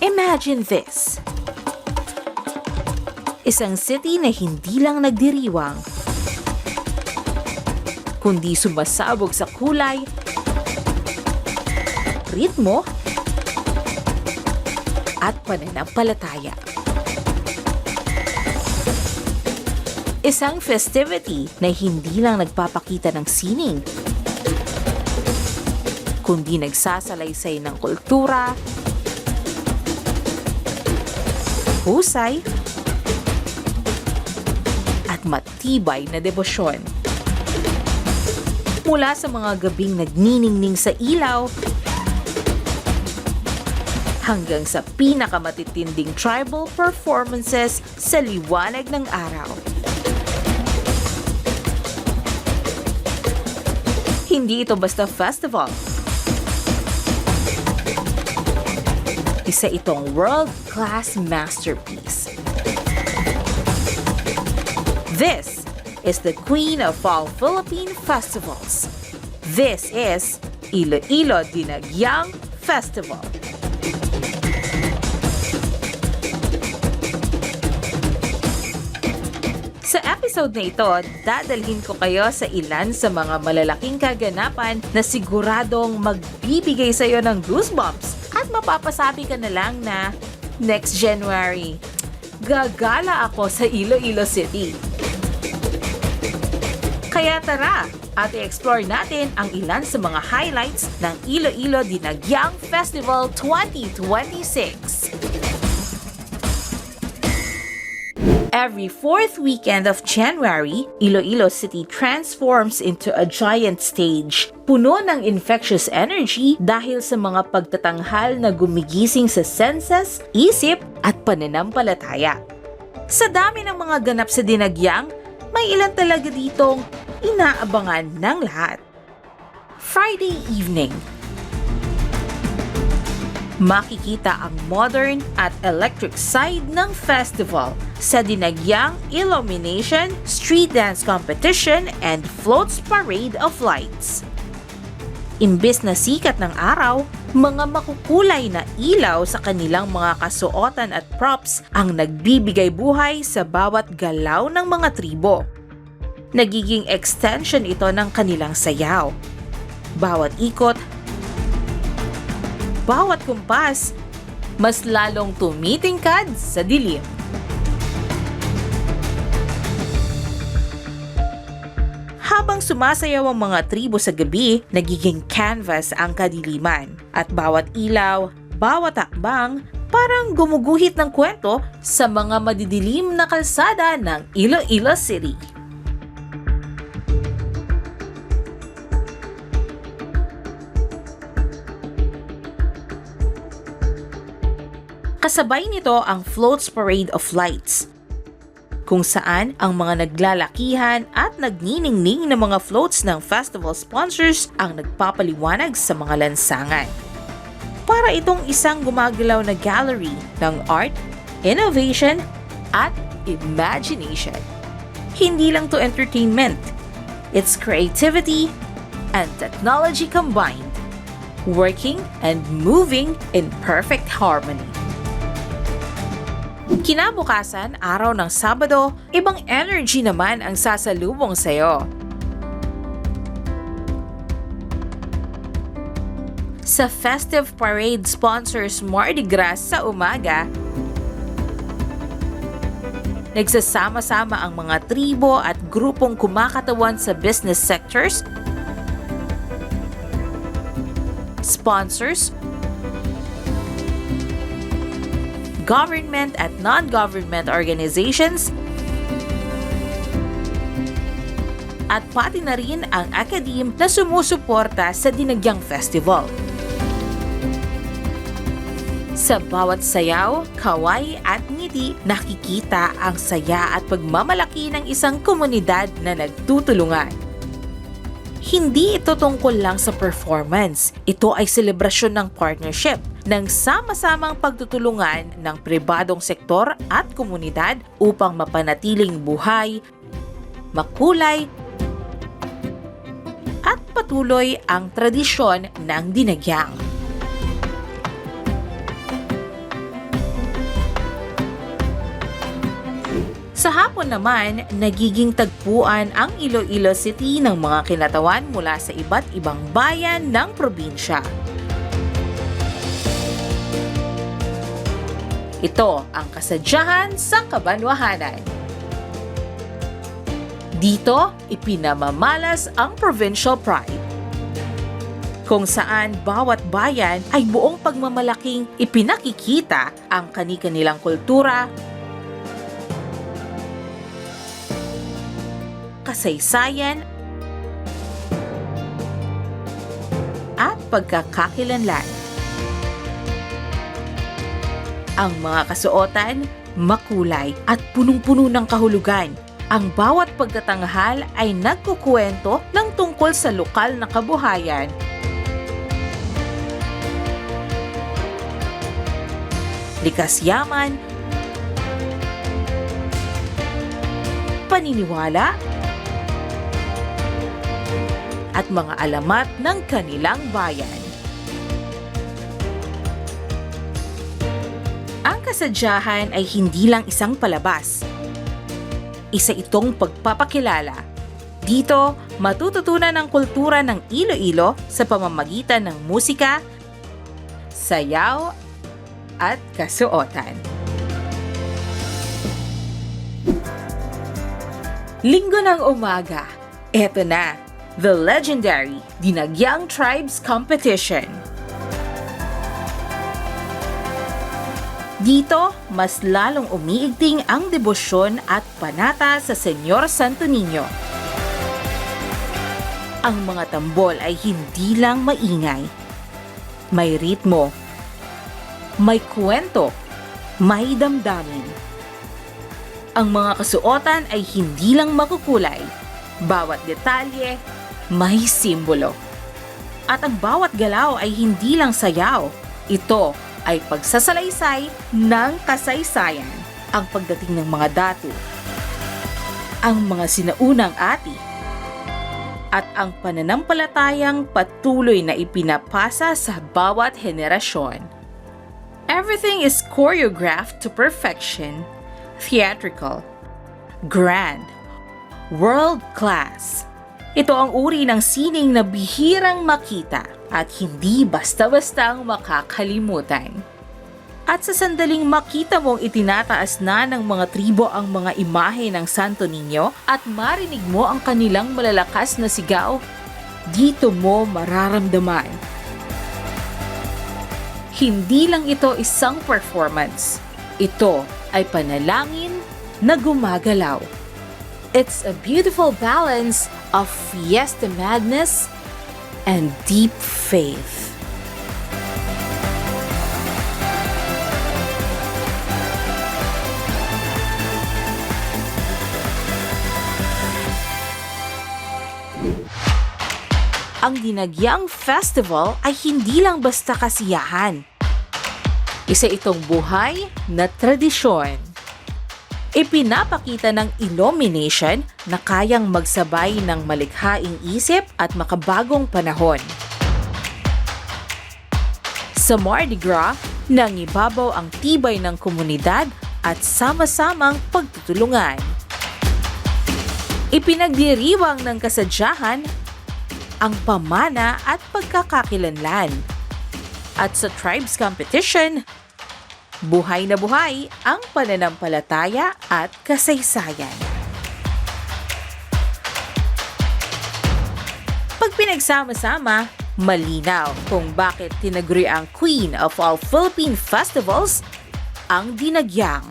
Imagine this. Isang city na hindi lang nagdiriwang, kundi sumasabog sa kulay, ritmo, at pananampalataya. Isang festivity na hindi lang nagpapakita ng sining, kundi nagsasalaysay ng kultura, husay, at matibay na debosyon. Mula sa mga gabing nagniningning sa ilaw, hanggang sa pinakamatitinding tribal performances sa liwanag ng araw. Hindi ito basta festival. Isa itong world-class masterpiece. This is the Queen of all Philippine festivals. This is Iloilo Dinagyang Festival. Sa episode na ito, dadalhin ko kayo sa ilan sa mga malalaking kaganapan na siguradong magbibigay sa iyo ng goosebumps at mapapasabi ka na lang na next January, gagala ako sa Iloilo City. Kaya tara at i-explore natin ang ilan sa mga highlights ng Iloilo Dinagyang Festival 2026. Every fourth weekend of January, Iloilo City transforms into a giant stage, puno ng infectious energy dahil sa mga pagtatanghal na gumigising sa senses, isip at pananampalataya. Sa dami ng mga ganap sa Dinagyang, may ilan talaga ditong inaabangan ng lahat. Friday evening. Makikita ang modern at electric side ng festival sa Dinagyang Illumination, Street Dance Competition, and Floats Parade of Lights. Imbes na sikat ng araw, mga makukulay na ilaw sa kanilang mga kasuotan at props ang nagbibigay buhay sa bawat galaw ng mga tribo. Nagiging extension ito ng kanilang sayaw. Bawat ikot, bawat kumpas, mas lalong tumitingkad sa dilim. Habang sumasayaw ang mga tribo sa gabi, nagiging canvas ang kadiliman. At bawat ilaw, bawat akbang, parang gumuguhit ng kwento sa mga madidilim na kalsada ng Iloilo City. Kasabay nito ang Floats Parade of Lights, kung saan ang mga naglalakihan at nagniningning na mga floats ng festival sponsors ang nagpapaliwanag sa mga lansangan. Para itong isang gumagalaw na gallery ng art, innovation, at imagination. Hindi lang to entertainment, it's creativity and technology combined, working and moving in perfect harmony. Kinabukasan, araw ng Sabado, ibang energy naman ang sasalubong sa'yo. Sa festive parade sponsors Mardi Gras sa umaga, nagsasama-sama ang mga tribo at grupong kumakatawan sa business sectors, sponsors, government at non-government organizations, at pati na rin ang academe na sumusuporta sa Dinagyang Festival. Sa bawat sayaw, kaway at ngiti, nakikita ang saya at pagmamalaki ng isang komunidad na nagtutulungan. Hindi ito tungkol lang sa performance. Ito ay selebrasyon ng partnership, ng sama-samang pagtutulungan ng pribadong sektor at komunidad upang mapanatiling buhay, makulay, at patuloy ang tradisyon ng Dinagyang. Sa hapon naman, nagiging tagpuan ang Iloilo City ng mga kinatawan mula sa iba't ibang bayan ng probinsya. Ito ang kasadyahan sa Cabanatuan. Dito, ipinamamalas ang provincial pride, kung saan bawat bayan ay buong pagmamalaking ipinakikita ang kani-kanilang kultura, kasaysayan, at pagkakakilanlan. Ang mga kasuotan, makulay at punong-puno ng kahulugan. Ang bawat pagkatanghal ay nagkukuwento ng tungkol sa lokal na kabuhayan, likas yaman, paniniwala, at mga alamat ng kanilang bayan. Ang kasadyahan ay hindi lang isang palabas. Isa itong pagpapakilala. Dito, matututunan ang kultura ng Iloilo sa pamamagitan ng musika, sayaw, at kasuotan. Linggo ng umaga, eto na, the legendary Dinagyang Tribes Competition. Dito, mas lalong umiigting ang debosyon at panata sa Senyor Santo Niño. Ang mga tambol ay hindi lang maingay. May ritmo, may kwento, may damdamin. Ang mga kasuotan ay hindi lang makukulay. Bawat detalye, may simbolo. At ang bawat galaw ay hindi lang sayaw. Ito ay pagsasalaysay ng kasaysayan. Ang pagdating ng mga datu, ang mga sinaunang ati, at ang pananampalatayang patuloy na ipinapasa sa bawat henerasyon. Everything is choreographed to perfection, theatrical, grand, world-class. Ito ang uri ng sining na bihirang makita at hindi basta-bastang makakalimutan. At sa sandaling makita mong itinataas na ng mga tribo ang mga imahe ng Santo Niño at marinig mo ang kanilang malalakas na sigaw, dito mo mararamdaman. Hindi lang ito isang performance. Ito ay panalangin na gumagalaw. It's a beautiful balance of fiesta madness and deep faith. Ang Dinagyang Festival ay hindi lang basta kasiyahan. Isa itong buhay na tradisyon. Ipinapakita ng illumination na kayang magsabay ng malikhaing isip at makabagong panahon. Sa Mardi Gras, nangibabaw ang tibay ng komunidad at sama-samang pagtutulungan. Ipinagdiriwang ng kasadyahan ang pamana at pagkakakilanlan. At sa Tribes Competition, buhay na buhay ang pananampalataya at kasaysayan. Pag pinagsama-sama, malinaw kung bakit tinaguri ang Queen of all Philippine Festivals, ang Dinagyang.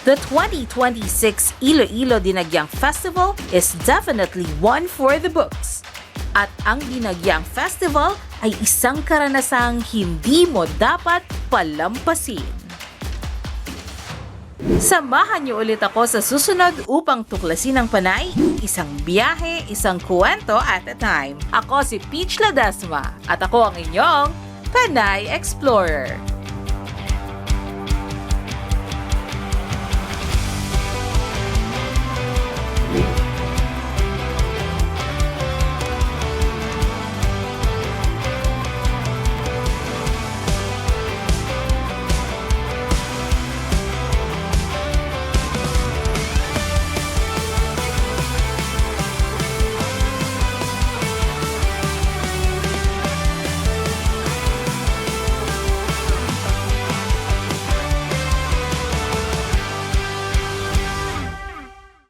The 2026 Iloilo Dinagyang Festival is definitely one for the books. At ang Dinagyang Festival ay isang karanasang hindi mo dapat palampasin. Samahan niyo ulit ako sa susunod upang tuklasin ang panay, isang biyahe, isang kwento at a time. Ako si Peach Ladesma at ako ang inyong Panay Explorer.